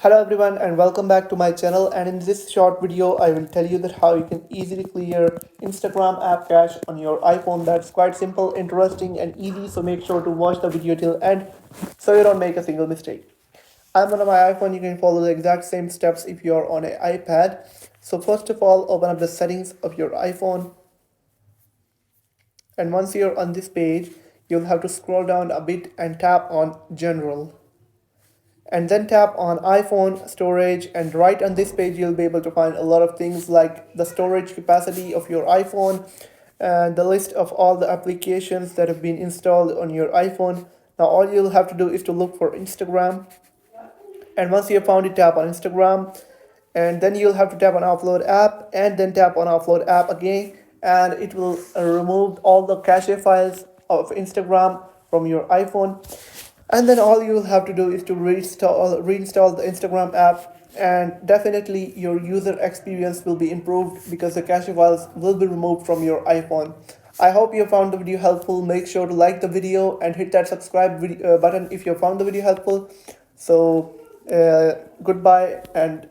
Hello everyone and welcome back to my channel, and in this short video I will tell you that how you can easily clear Instagram app cache on your iPhone. That's quite simple, interesting and easy, so make sure to watch the video till end so you don't make a single mistake. I'm on my iPhone. You can follow the exact same steps if you're on an iPad. So first of all, open up the settings of your iPhone, and once you're on this page you'll have to scroll down a bit and tap on General, and then tap on iPhone storage, and right on this page you'll be able to find a lot of things like the storage capacity of your iPhone and the list of all the applications that have been installed on your iPhone. Now all you'll have to do is to look for Instagram, and once you have found it, tap on Instagram, and then you'll have to tap on upload app and then tap on upload app again, and it will remove all the cache files of Instagram from your iPhone. And then all you will have to do is to reinstall the Instagram app, and definitely your user experience will be improved because the cache files will be removed from your iPhone. I hope you found the video helpful. Make sure to like the video and hit that subscribe button if you found the video helpful. So goodbye and